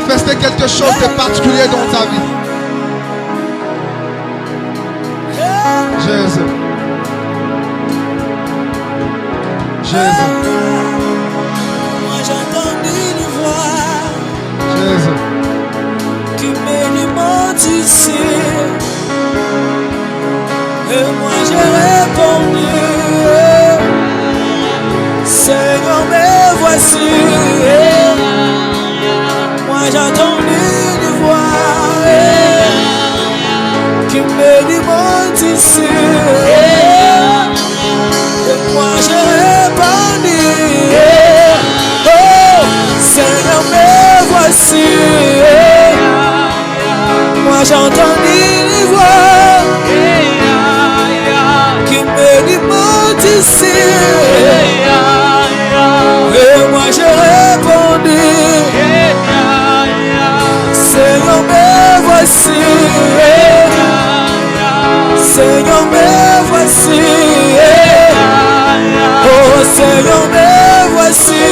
manifester quelque chose de particulier dans ta vie. Jésus. Jésus. Moi j'entends une voix Jésus. qui m'alimente ici. Et moi j'ai répondu, Seigneur, me voici. Moi j'entends une voix qui m'alimente ici. Et moi j'ai répondu, oh Seigneur, me voici. Moi j'entends une voix qui m'alimente ici. Et moi j'ai répondu, Seigneur, me voici. Seigneur, me voici. Oh Seigneur, me voici.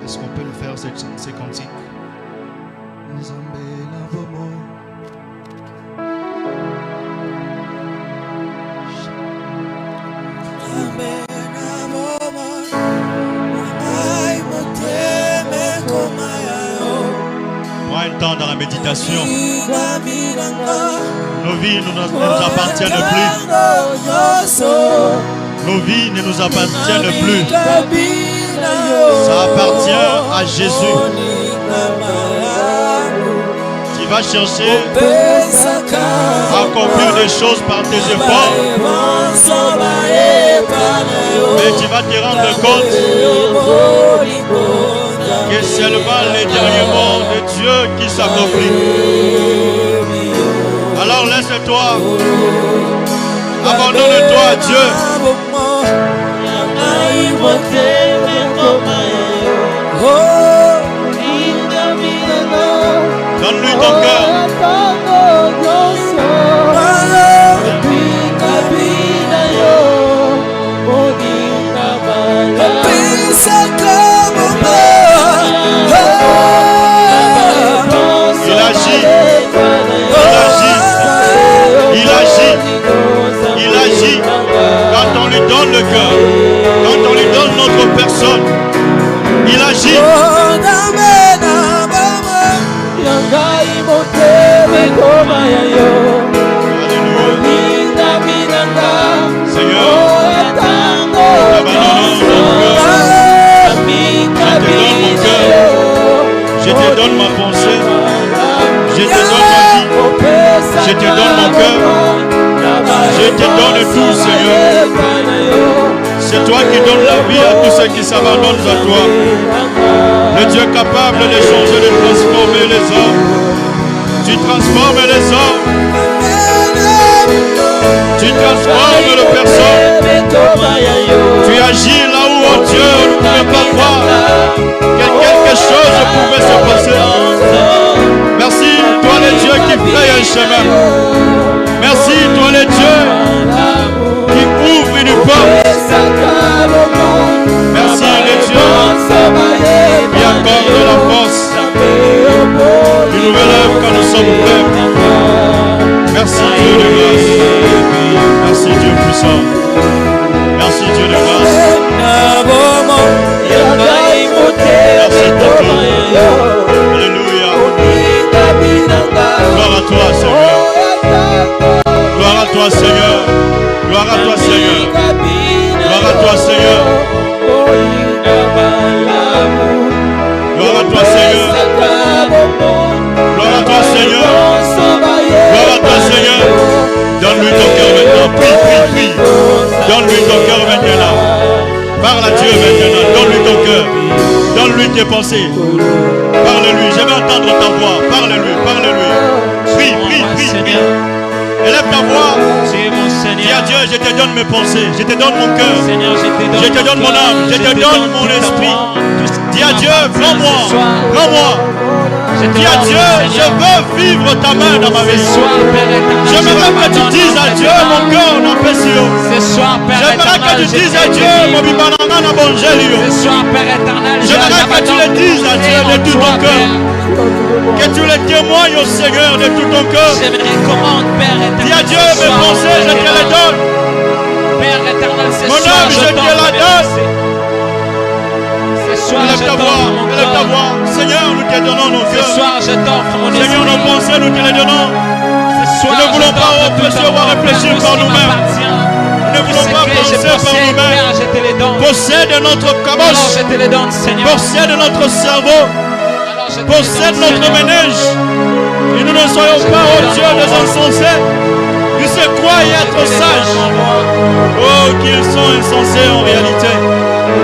Est-ce qu'on peut nous faire ces cantiques? Prends un temps dans la méditation. Nos vies ne nous appartiennent plus. Nos vies ne nous appartiennent plus. Ça appartient à Jésus. Tu vas chercher à accomplir des choses par tes efforts. Mais tu vas te rendre compte que c'est seulement les derniers mots de Dieu qui s'accomplissent. Alors laisse-toi, abandonne-toi à Dieu. Donne-lui ton cœur. Il agit. Il agit. Il agit. Quand on lui donne le cœur, quand on lui donne notre personne, il agit. Seigneur, je te donne ma pensée, je te donne ma vie, je te donne mon cœur, je te donne tout, Seigneur. C'est toi qui donnes la vie à tous ceux qui s'abandonnent à toi. Le Dieu capable de changer, de transformer les hommes. Tu transformes les hommes. Tu transformes les personnes. Tu agis là où, oh Dieu, on ne pouvait pas croire que quelque chose pouvait se passer. Merci, toi le Dieu qui fraye un chemin. Merci, toi le Dieu qui ouvre une porte. Merci, le Dieu qui accorde la force. Tu nous relèves quand nous sommes prêts. Merci, Dieu de grâce. Merci, Dieu puissant. Merci, Dieu de grâce. Merci, Papa. Alléluia. Gloire à toi, Seigneur. Gloire à toi, Seigneur. Gloire à toi, Seigneur. Gloire à toi, Seigneur. Gloire à toi, Seigneur. Gloire à toi, Seigneur. Gloire à toi, Seigneur. Donne-lui ton cœur maintenant. Prie, prie, prie. Donne-lui ton cœur maintenant. Parle à Dieu maintenant. Donne-lui ton cœur. Donne-lui tes pensées. Parle-lui. Je vais entendre ta voix. Parle-lui. Parle-lui. Prie, prie, prie, prie. Élève ta voix. Dis à Dieu, je te donne mes pensées. Je te donne mon cœur. Je te donne mon âme. Je te donne mon esprit. Dis à Dieu, prends-moi. Prends-moi. Dis à Dieu, je veux vivre ta main dans ma vie. J'aimerais que tu dises à Dieu, mon cœur n'a pas si haut. J'aimerais que tu dises à Dieu, mon bibanana n'a bon gélio. J'aimerais que tu le dises à Dieu de tout ton cœur. Que tu le témoignes au Seigneur de tout ton cœur. Dis à Dieu, mes pensées, je te les donne. Mon âme, je te la donne. Élève ta voix. Seigneur, nous te donnons nos cœurs. Seigneur, nos pensées, nous te les donnons. Nous ne voulons pas, oh Précieux, réfléchir par nous-mêmes. Nous ne voulons pas penser par nous-mêmes. Possède notre caboche. Possède notre cerveau. Possède notre ménage. Et nous ne soyons pas, oh Dieu, des insensés. Tu sais quoi y être sage. Oh, qu'ils sont insensés en réalité.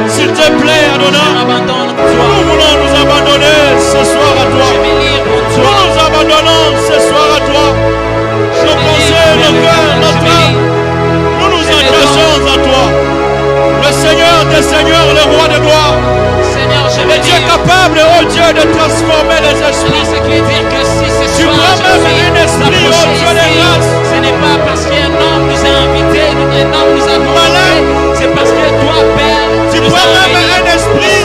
S'il te plaît, Adonai, nous voulons nous abandonner ce soir à toi. Nous nous abandonnons ce soir à toi. Nos pensées, nos cœurs, notre âme, nous nous attachons à toi. Le Seigneur des Seigneurs, le Roi des gloires. Et tu es capable, oh Dieu, de transformer les esprits. Tu prends même un esprit, oh Dieu des grâces. Ce n'est pas parce qu'un homme nous a invités, un homme nous a demandé, c'est parce que toi, Père, tu prends même un esprit.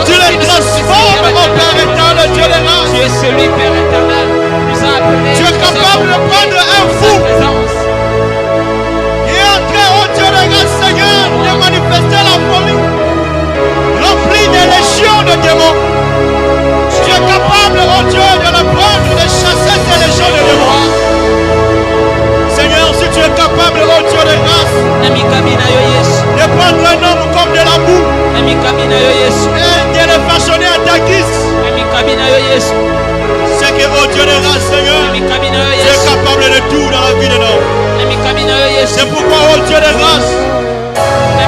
Tu les transformes, mon Père éternel, Dieu des grâces. Tu es celui, Père éternel, nous a appelés. Tu es capable de prendre un fou et entrer, oh Dieu des grâces, Seigneur, de manifester la folie, rempli des légions de démons. Tu es capable, oh Dieu, de le prendre, de chasser ces légions de démons. Seigneur, si tu es capable, oh Dieu de grâce, de prendre un homme comme de la boue et de le façonner à ta guise, c'est que, oh Dieu de grâce, Seigneur, tu es capable de tout dans la vie de l'homme. C'est pourquoi, oh Dieu de grâce,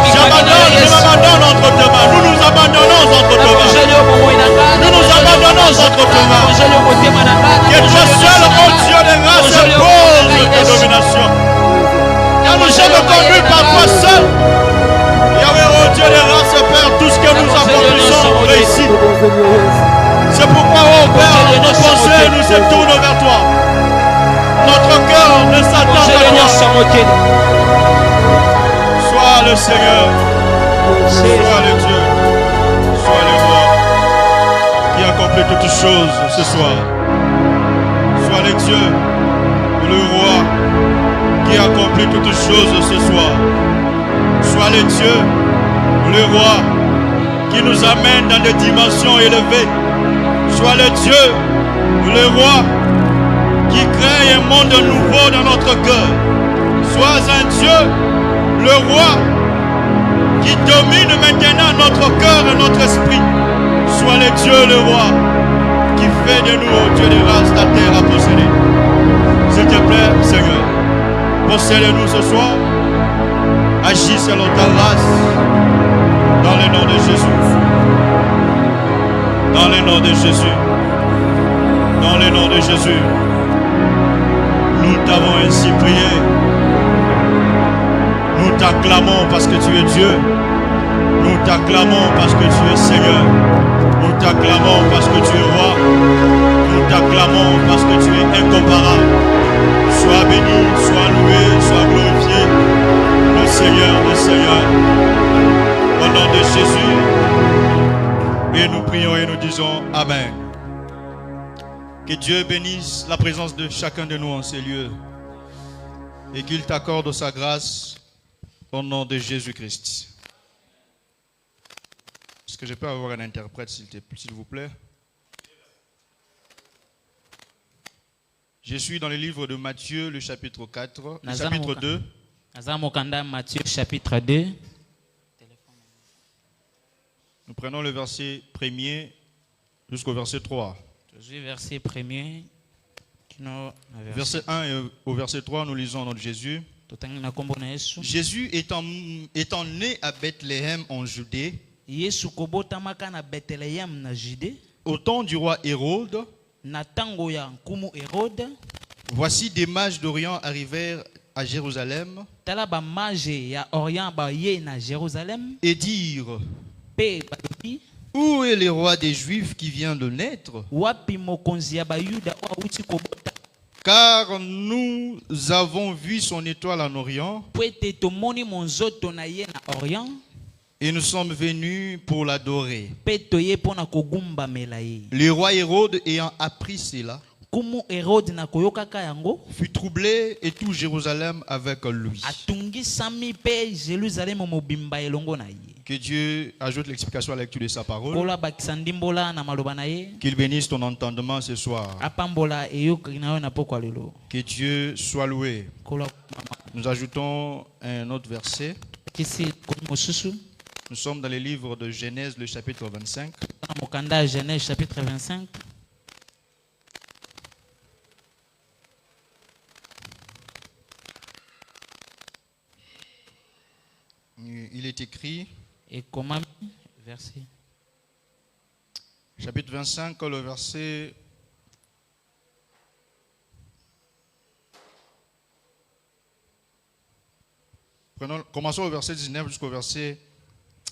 je m'abandonne entre tes mains. Nous nous abandonnons entre tes mains. Nous nous abandonnons entre tes mains. Que toi seul, oh Dieu de grâce, impose ta domination. Car nous sommes conduits par toi seul. Yahweh, oh Dieu de grâce, Père, tout ce que nous accomplissons réussit. C'est pourquoi, oh Père, nos pensées nous se tournent vers toi. Notre cœur ne s'attend qu'à toi. Sois le Seigneur, sois le Dieu, sois le roi qui accomplit toutes choses ce soir. Sois le Dieu, le roi qui accomplit toutes choses ce soir. Sois le Dieu, le roi qui nous amène dans des dimensions élevées. Sois le Dieu, le roi qui crée un monde nouveau dans notre cœur. Sois un Dieu, le roi qui domine maintenant notre cœur et notre esprit. Sois le Dieu, le roi qui fait de nous, oh Dieu de grâce, la terre à posséder. S'il te plaît, Seigneur, possède-nous ce soir. Agis selon ta grâce. Dans le nom de Jésus. Dans le nom de Jésus. Dans le nom de Jésus. Nous t'avons ainsi prié. Nous t'acclamons parce que tu es Dieu. Nous t'acclamons parce que tu es Seigneur. Nous t'acclamons parce que tu es roi. Nous t'acclamons parce que tu es incomparable. Sois béni, sois loué, sois glorifié. Le Seigneur des Seigneurs. Au nom de Jésus. Et nous prions et nous disons Amen. Que Dieu bénisse la présence de chacun de nous en ces lieux. Et qu'il t'accorde sa grâce au nom de Jésus-Christ. Est-ce que je peux avoir un interprète, s'il vous plaît? Je suis dans le livre de Matthieu, le chapitre 4, le chapitre 2. Matthieu, chapitre 2. Nous prenons le verset 1er jusqu'au verset 3. Verset 1er. Verset 1 et au verset 3, nous lisons notre Jésus. Jésus étant né à Bethléem en Judée, au temps du roi Hérode, voici des mages d'Orient arrivèrent à Jérusalem et dirent: Où est le roi des Juifs qui vient de naître? Wapi mokonzi ya bayuda o auti kobota? Car nous avons vu son étoile en Orient Po ete tomoni monzoto na ye na Orient, et nous sommes venus pour l'adorer. pe toye mpona kogumbamela ye. Le roi Hérode, ayant appris cela, Kumu Hérode na koyokaka yango, fut troublé et tout Jérusalem avec lui. atungisami pe Jérusalem mobimba elongo na ye. Que Dieu ajoute l'explication à la lecture de sa parole. Kola bakisa ndimbola na maloba na ye, Qu'il bénisse ton entendement ce soir. apambola eyokaki na yo na pokwa lelo. Que Dieu soit loué. Kola Nous ajoutons un autre verset. kisi komi mosusu Nous sommes dans le livre de Genèse, le chapitre 25. na mokanda ya Genèse chapitre 25. Il est écrit, Ekomami verset chapitre 25, le verset... Commençons au verset 19 jusqu'au verset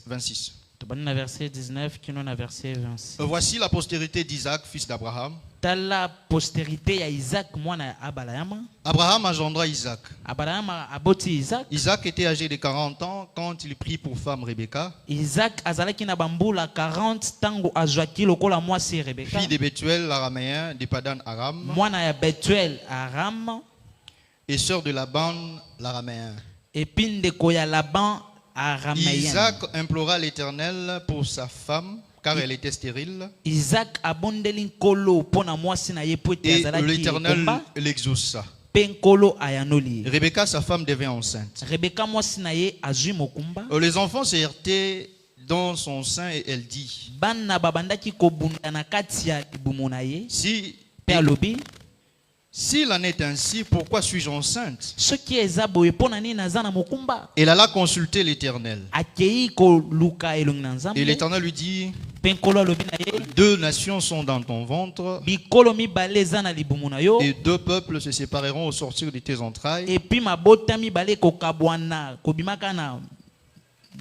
26. tobandi na verset 19 kino na verset 26. Voici la postérité d'Isaac, fils d'Abraham. Tala postérité ya Isaac mwana ya Abrahama. Abraham engendra Isaac. Abrahama aboti Isaac. Isaac était âgé de 40 ans quand il prit pour femme Rebecca, Isaac azalaki na bambula 40 tango azwaki lokola mwasi Rebeka, fille de Bethuel l'araméen de Padan Aram, mwana ya Betuel Aram, et sœur de Laban l'araméen. epi ndeko ya Laban araméen. Isaac implora l'Éternel pour sa femme, car elle était stérile, Isaac abondeli nkolo mpona mwasi na ye po ete et azalaki l'Éternel ekomba, l'exauça. pe nkolo ayanoli ye. Rebecca, sa femme, devint enceinte. Rebeka mwasi na ye azwi mokumba. Les enfants se heurtaient dans son sein et elle dit, Bana babandaki kobunda na kati ya libumu na ye, pe alobi, s'il en est ainsi, pourquoi suis-je enceinte? soki eza boye mpona nini naza na mokumba? Elle alla consulter l'Éternel. Akei koluka elongi na Et Nzambe, l'Éternel lui dit, pe nkolo alobi na ye, 2 nations sont dans ton ventre, bikolo mibale eza na libumu na yo, et 2 peuples se sépareront au sortir de tes entrailles. epi mabota mibale kokabwana kobimaka na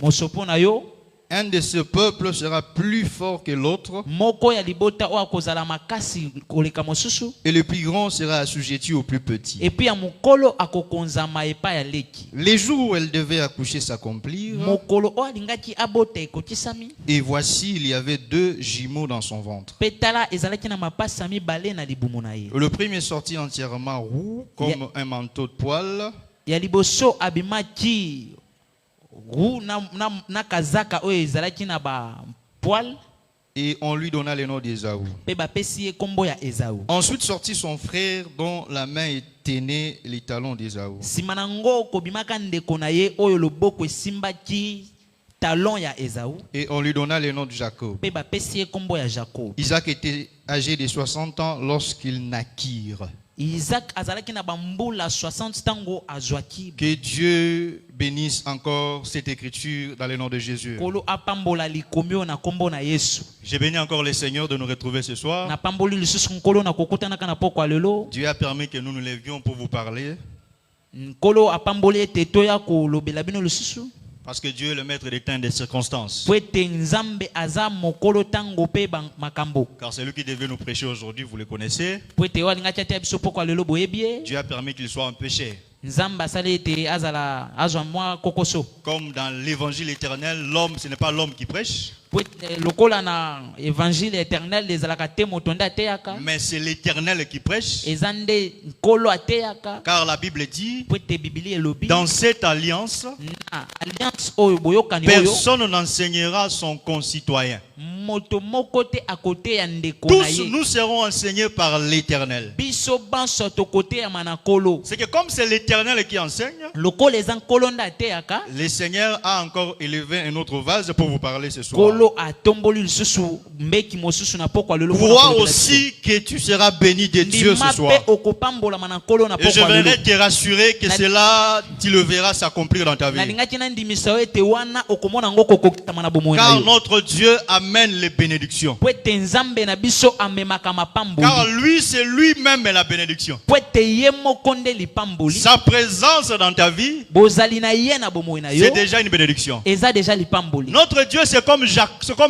mosopo na yo. Un de ce peuple sera plus fort que l'autre, Moko ya libota oyo akozala makasi koleka mosusu, et le plus grand sera assujetti au plus petit. epi ya mokolo akokonzama epai ya leki. Les jours où elle devait accoucher s'accomplirent, Mokolo oyo alingaki abota ekokisami, et voici, il y avait 2 jumeaux dans son ventre. pe tala ezalaki na mapasa mibale na libumu na ye. Le premier sortit entièrement roux, comme un manteau de poil, Ya liboso abimaki ru na kazaka oyo ezalaki na ba poil, et on lui donna le nom d'Ésaü. pe bapesi ye kombo ya Esaü. Ensuite sortit son frère, dont la main tenait les talons d'Ésaü. Sima nango kobimaka ndeko na ye oyo loboko esimbaki talon ya Esaü, Et on lui donna le nom de Jacob. pe bapesi ye kombo ya Jacob. Isaac était âgé de 60 ans lorsqu'ils naquirent. Isaac azalaki na bambula 60 tango azwaki. Que Dieu bénisse encore cette écriture dans le nom de Jésus. Kolo apambola likomi oyo na kombo na Yesu. Je bénis encore le Seigneur de nous retrouver ce soir. Na pamboli lisusu nkolo na kokutanaka na pokwa lelo. Dieu a permis que nous nous levions pour vous parler. Nkolo apamboli ete toya kolobela bino lisusu. Parce que Dieu est le maître des temps et des circonstances. Po ete Nzambe aza mokolo tango pe makambo. Car celui qui devait nous prêcher aujourd'hui, vous le connaissez. Po ete walingaki atia biso pokwa lelo boyebi ye. Dieu a permis qu'il soit un péché. Nzambe asali ete azala azwa mwa kokoso. Comme dans l'évangile éternel, l'homme, ce n'est pas l'homme qui prêche, Po ete lokola na évangile éternel ezalaka te moto nde ateyaka. mais c'est l'éternel qui prêche. Eza nde nkolo ateyaka. Car la Bible dit, Po ete Biblia elobi. dans cette alliance, Na alliance oyo boyokani oyo. personne n'enseignera son concitoyen. Moto moko te akote ya ndeko na Tous ye. nous serons enseignés par l'éternel. Biso banso tokote ya manakolo. C'est que comme c'est l'éternel qui enseigne, Lokola eza nkolo nde ateyaka. le Seigneur a encore élevé un autre vase pour vous parler ce soir. Kolo atomboli lisusu mbeki mosusu na pokwa lelo. Crois aussi que tu seras béni de Dieu ce soir. Pe okopambola manakolo na Et je pokwa lelo. voudrais te rassurer que cela, tu le verras s'accomplir dans ta vie. Nalingaki na ndimisa ete wana okomona ngo kokokitama na bomoi na Car yo. notre Dieu amène les bénédictions. po ete nzambe na biso amemaka mapamboli. Car lui, c'est lui-même la bénédiction. Po ete ye moko nde lipamboli. Sa présence dans ta vie, Bozali na ye na bomoi na yo. c'est déjà une bénédiction. Eza déjà lipamboli. Notre Dieu, c'est comme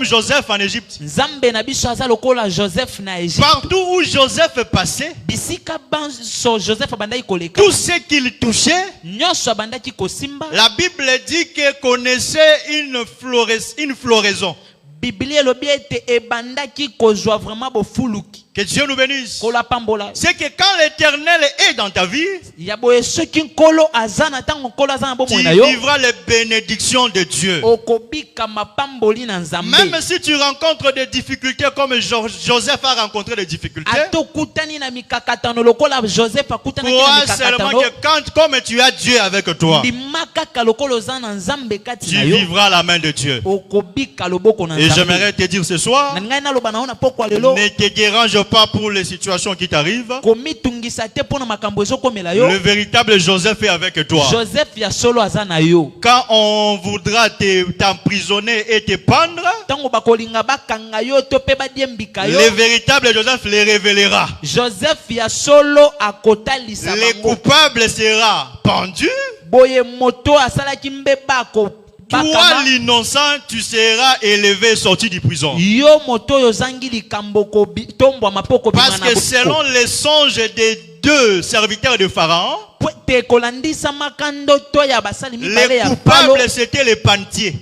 Joseph en Égypte. Nzambe na biso aza lokola Joseph na Égypte. Partout où Joseph passait, Bisika banso Joseph abandaki koleka. tout ce qu'il touchait, Nyonso abandaki kosimba. la Bible dit qu'il connaissait une floraison. Biblia elobi ete ebandaki kozwa vraiment bofuluki. Que Dieu nous bénisse. Kola pambola. C'est que quand l'Éternel est dans ta vie, Ya boye soki nkolo azana tango nkolo azana tu bomoi na yo. vivras les bénédictions de Dieu. Okobika mapamboli na nzambe. Même si tu rencontres des difficultés comme Joseph a rencontré des difficultés, Atokutani na mikakatano lokola Joseph akutani na crois seulement mikakatano. que comme tu as Dieu avec toi, Ndimaka lokolo zana nzambe kati tu na yo. vivras la main de Dieu. Okobika loboko na Et nzambe. j'aimerais te dire ce soir, Na ngai naloba naona pokwa lelo. ne te dérange pas pour les situations qui t'arrivent. Komitungisa te pona makambo ezokomela yo. Le véritable Joseph est avec toi. Joseph ya solo aza na yo. Quand on voudra t'emprisonner et te pendre, Tango bakolinga bakanga yo to pe badiembika yo. le véritable Joseph les révélera. Joseph ya solo akotalisa Le bango. coupable sera pendu. Boye moto asalaki mbeba ko Toi, bakama. l'innocent, tu seras élevé, sorti du prison. Yo moto yo zangi likambo ko tombwa mapoko Parce bimana que selon les songes des deux serviteurs de Pharaon, te kolandisa makando to ya basali mibale les ya palo. coupables c'était les pantiers.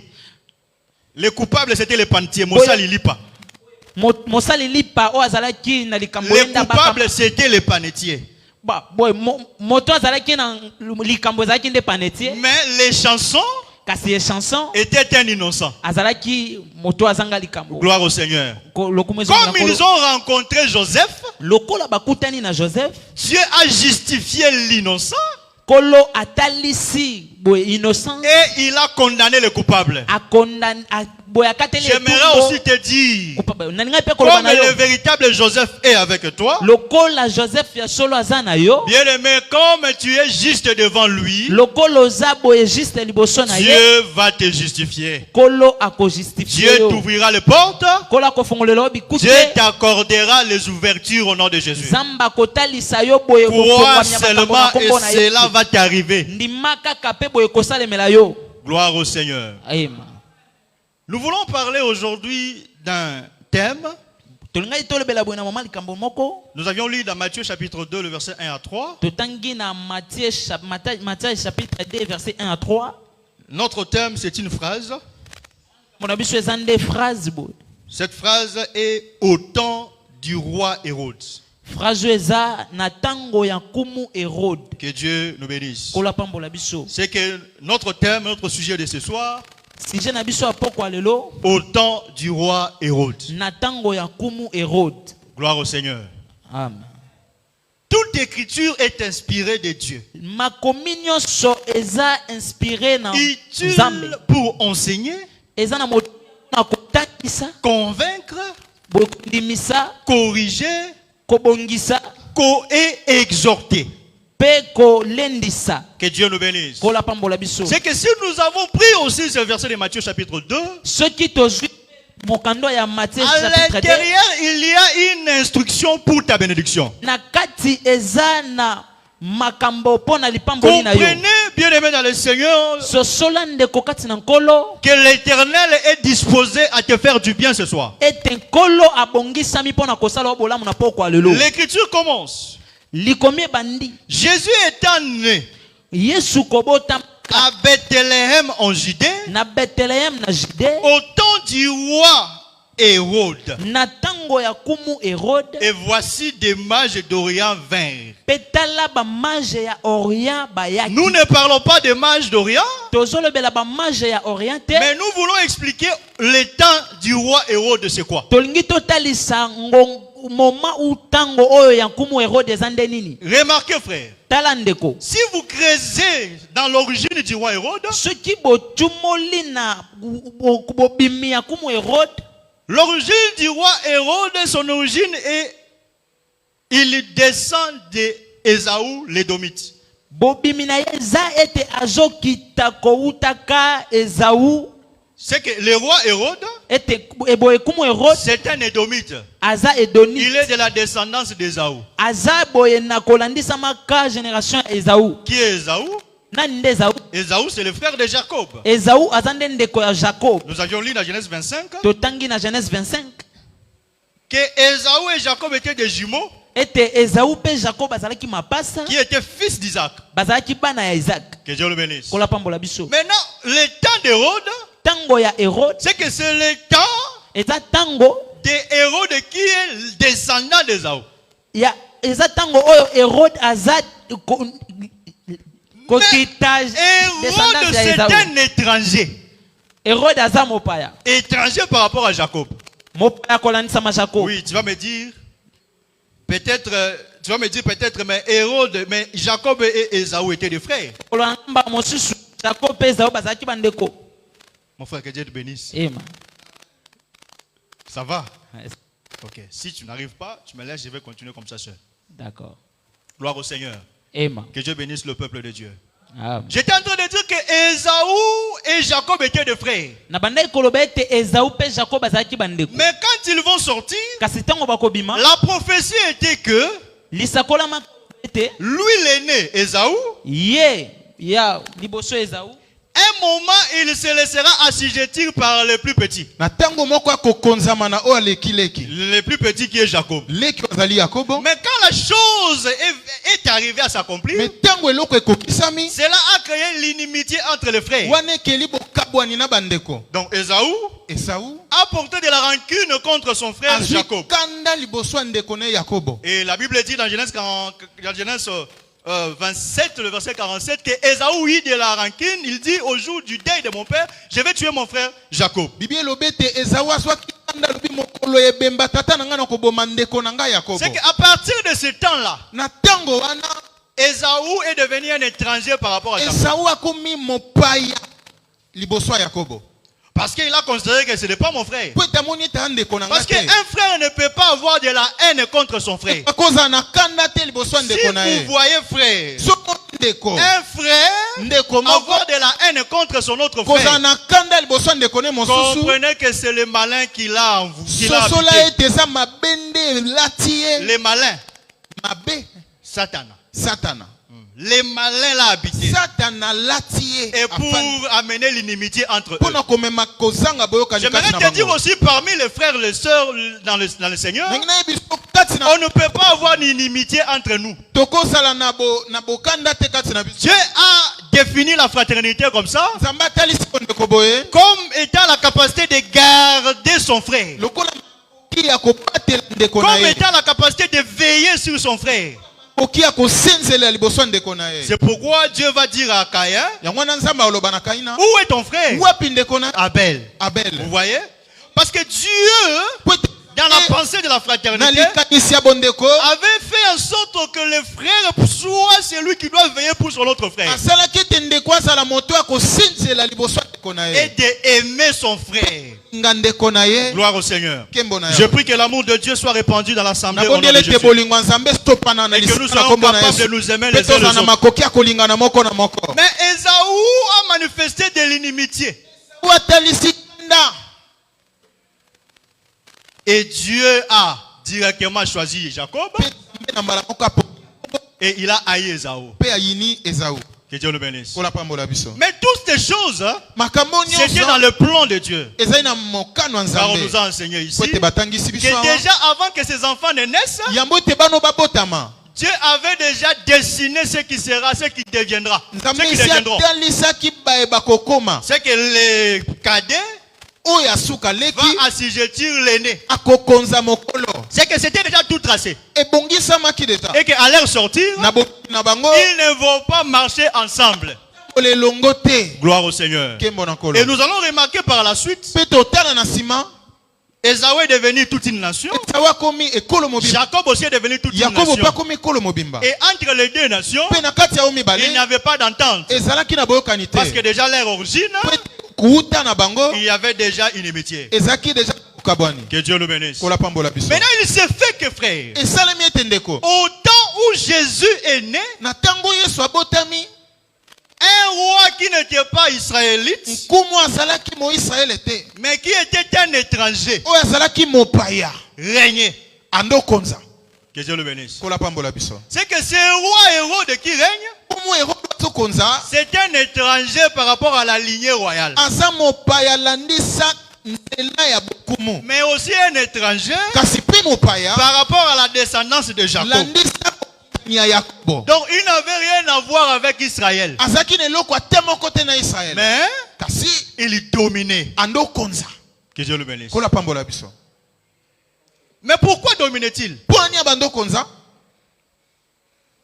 Les coupables c'était les pantiers. Moussa Lilipa. Mosali lipa o azalaki na likambo Les enda coupables bakama. c'était les panetiers. Ba boy moto azalaki na likambo azalaki nde panetier. Mais les chansons Kasi ye chanson étaient un innocent. azalaki moto azanga likambo. Gloire au Seigneur. Comme Comme ils ont rencontré Joseph, lokola bakutani na Joseph, Dieu a justifié l'innocent kolo atalisi boy innocent et il a condamné le coupable. a condamné boy akateli. J'aimerais aussi te dire, naninga pe comme koloba na yo. le véritable Joseph est avec toi, Lokola Joseph ya solo azana yo. bien aimé, comme tu es juste devant lui, Lokolo za boy juste liboso na ye. Dieu va te justifier. Kolo ako justifier Dieu yo. t'ouvrira les portes. Kola ko fongolela bikute. Dieu t'accordera les ouvertures au nom de Jésus. Zamba kotalisa yo boye ko Crois fongwa seulement et cela va t'arriver. Ndimaka kape boye ko salemela yo. Gloire au Seigneur. Amen. Nous voulons parler aujourd'hui d'un thème. Tolingai tolebela boye na mama likambo moko. Nous avions lu dans Matthieu chapitre 2, le verset 1 à 3. Totangi na Matthieu chapitre 2 verset 1 à 3. Notre thème, c'est une phrase. Mon abiso ezande phrase boye. Cette phrase est au temps du roi Hérode. Phrase eza na tango ya kumu Hérode. Que Dieu nous bénisse. Kola pambola biso. C'est que notre thème, notre sujet de ce soir, Sije na biso apoko lelo au temps du roi Hérode. na tango ya kumu Hérode. Gloire au Seigneur. Amen. Toute écriture est inspirée de Dieu. Makomi nyonso eza inspiré na Utile Nzambe. pour enseigner, Eza na moto na kotakisa, convaincre, bokondimisa, corriger kobongisa, et exhorter. pe kolendisa. Que Dieu nous bénisse. Kola pambola biso. C'est que si nous avons pris aussi ce verset de Matthieu chapitre 2, Soki tozwi mokando ya Matthieu à chapitre 2. l'intérieur, il y a une instruction pour ta bénédiction. Na kati eza na makambo pona lipamboli na yo. Comprenez, bien aimé dans le Seigneur, Sosola ndeko kati na nkolo. que l'Éternel est disposé à te faire du bien ce soir. Ete nkolo abongisami pona kosala obolamu na poko lelo. L'écriture commence. Likomi bandi. Jésus étant né Yesu kobota à Bethléem en Judée, na Bethlehem na Judée. au temps du roi Hérode. Na tango ya kumu Hérode. Et voici des mages d'Orient vinrent. Petala ba mage ya Orient bayaki. Nous ne parlons pas des mages d'Orient, Tozolobela ba mage ya Orient te. mais nous voulons expliquer le temps du roi Hérode, c'est quoi? Tolingi totalisa moment ou tango oyo ya kumu Hérode ezande nini. Remarquez, frère, Tala ndeko. si vous creusez dans l'origine du roi Hérode, Soki botumoli na bobimi ya kumu Hérode. l'origine du roi Hérode, son origine est, il descend de Ésaü, l'édomite. Bobimi na eza ete azokita koutaka Esaü. C'est que le roi Hérode ete eboye kumu Hérode c'est un édomite. aza edonite. Il est de la descendance d'Ésaü. Aza boye na kolandisa maka génération Esaü. Qui est Ésaü? Nani nde Esaü? Ésaü, c'est le frère de Jacob. Esaü aza nde ndeko ya Jacob. Nous avions lu dans Genèse 25 Totangi na Genèse 25 que Ésaü et Jacob étaient des jumeaux ete Esaü pe Jacob azalaki mapasa qui étaient fils d'Isaac. bazalaki bana ya Isaac. Que Dieu le bénisse. Kola pambola biso. Maintenant, le temps d'Hérode, Tango ya Hérode c'est que c'est le temps eza tango de Hérode qui est descendant d'Ésaü. ya eza tango oyo Hérode aza kokitage Hérode, descendance ya c'est Esaü. un étranger. Hérode aza mopaya. Étranger par rapport à Jacob. Mopaya kolandisa ma Jacob. Oui, tu vas me dire, peut-être, mais Hérode, mais Jacob et Ésaü étaient des frères. Kolamba mosusu Jacob pe Esaü bazalaki bandeko. Mon frère, que Dieu te bénisse. Ema. Ça va? Ok. Si tu n'arrives pas, tu me laisses, je vais continuer comme ça, seul. D'accord. Gloire au Seigneur. Ema. Que Dieu bénisse le peuple de Dieu. Amen. J'étais en train de dire que Ésaü et Jacob étaient des frères. Na bandai koloba ete Esaü pe Jacob bazalaki bandeko. Mais quand ils vont sortir, Kasi tango bakobima la prophétie était que lisakola ma ete lui l'aîné, Ésaü, ye ya liboso Esaü un moment il se laissera assujettir par le plus petit. Na tango moko akokonzama na o aleki leki. Le plus petit qui est Jacob. Leki ozali Yakobo. Mais quand la chose est arrivée à s'accomplir, Mais tango eloko ekokisami. cela a créé l'inimitié entre les frères. Wana ekeli bokabwani na bandeko. Donc Ésaü Esaü a porté de la rancune contre son frère azwi Jacob. kanda liboso ya ndeko na ye Yakobo. Et la Bible dit dans Genèse 27, le verset 47, que Ésaü eut de la rancune. Il dit au jour du deuil de mon père, je vais tuer mon frère Jacob. Bibi elobi ete Esaü azwaki kanda lobi mokolo ebemba tata na nga na koboma ndeko na nga Yakobo. C'est qu'à partir de ce temps-là, Na tango wana Ésaü est devenu un étranger par rapport à Jacob. Esaü akomi mopaya liboso ya Yakobo. Parce qu'il a considéré que ce n'est pas mon frère. Po ete amoni ete ndeko na nga Parce te. qu'un frère ne peut pas avoir de la haine contre son frère. Akozala na kanda te liboso ya Si ndeko na ye. vous voyez frère, Soko ndeko. un frère Ndeko moko avoir de la haine contre son autre kozala frère, na kanda liboso ya ndeko ne mosusu. comprenez que c'est le malin qui l'a en vous. Qui l'a Sosola habité. ete eza mabende elati ye. Les malins, Mabe Satan. Satana. Les malins l'ont habité. Satana lati ye. Et pour amener l'inimitié entre eux. Pona komema kozanga boyokani J'aimerais kati na te dire bango. aussi parmi les frères et les sœurs dans le Seigneur, Ndenge na yebi so kati na on ne peut pas avoir d'inimitié entre nous. tokozala na bokanda te kati na biso. Dieu a défini la fraternité comme ça, Nzambe atalisi ndeko boye comme étant la capacité de garder son frère, lokola ki ya kobatela ndeko na comme ye. étant la capacité de veiller sur son frère. Oki ya kosenzela liboso ya ndeko na ye. C'est pourquoi Dieu va dire à Caïn, Yango na Nzambe aloba na Kaina. où est ton frère? Wapi ndeko na Abel. Abel. Vous voyez? Parce que Dieu, Po ete dans la pensée de la na fraternité, likanisi ya bondeko avait fait en sorte que le frère soit celui qui doit veiller pour son autre frère. asalaki ete ndeko azala moto ya kosenzela liboso ya ndeko na Et ye. d'aimer son frère. Nga ndeko na ye Gloire au Seigneur. kembo na Je ye. prie que l'amour de Dieu soit répandu dans l'assemblée au nom de Nabondeli ete Jésus. bolingo ya Nzambe stopana na Et que nous lisika na soyons kombo na capables de Yesu. nous aimer Pe les uns tozala les na autres. makoki ya kolingana moko na moko. Mais Ésaü a manifesté de l'inimitié. Esaü atalisi kanda. Et Dieu a directement choisi Jacob. Pe Nzambe na mbala moko apo- Et il a haï Ésaü. pe ayini Esaü. Que Dieu le bénisse. Kola pambola biso. Mais toutes ces choses, hein, Makambo c'était dans nyonso le plan de Dieu. ezali na mokano ya Car on Nzambe. nous a enseigné ici Po ete batangisi biso que awa. déjà avant que ces enfants ne naissent, Yambo ete bano babotama. Dieu avait déjà dessiné ce qui sera, ce qui deviendra. Nzambe Ce qui esi deviendront. atalisaki bayeba kokoma. C'est que les cadets Oyo asuka leki va assujettir l'aîné. akokonza mokolo. C'est que c'était déjà tout tracé. Ebongisamaki deja. Et qu'à leur sortir, Na bo na bango ils ne vont pas marcher ensemble. olelongo te. Gloire au Seigneur. Kembo na kolo. Et nous allons remarquer par la suite, Pe totala na nsima Ésaü est devenu toute une nation. Esaü akomi ekolo mobimba. Jacob aussi est devenu toute une Yakobo pe nation. akomi ekolo mobimba. Et entre les deux nations, Pe na kati ya o il n'y mibale avait pas d'entente. ezalaki na boyokani te. Parce que déjà leur origine, Po ete kuuta na bango il y avait déjà une amitié. ezalaki deja kokabwani. Que Dieu le bénisse. Kola pambola biso. Maintenant, il se fait que frère, Esalemi ete ndeko. au temps où Jésus est né, Na tango Yesu abotami un roi qui n'était pas israélite, nkumu azalaki mo Israël était mais qui était un étranger, oyo azalaki mopaya régnait. ando konza Que Dieu le bénisse. kola pambola biso C'est que ce roi Hérode qui règne, nkumu Hérode to konza c'est un étranger par rapport à la lignée royale. aza mopaya landisa nzela ya bokumu Mais aussi un étranger kasi mpe mopaya par rapport à la descendance de Jacob. landisa ya Yakobo Donc il n'avait rien à voir avec Israël. azaki na eloko ate moko te na Israël Mais kasi il dominait. ando konza Que Dieu le bénisse. kola pambola biso Mais pourquoi dominait-il? mpo ani abando konza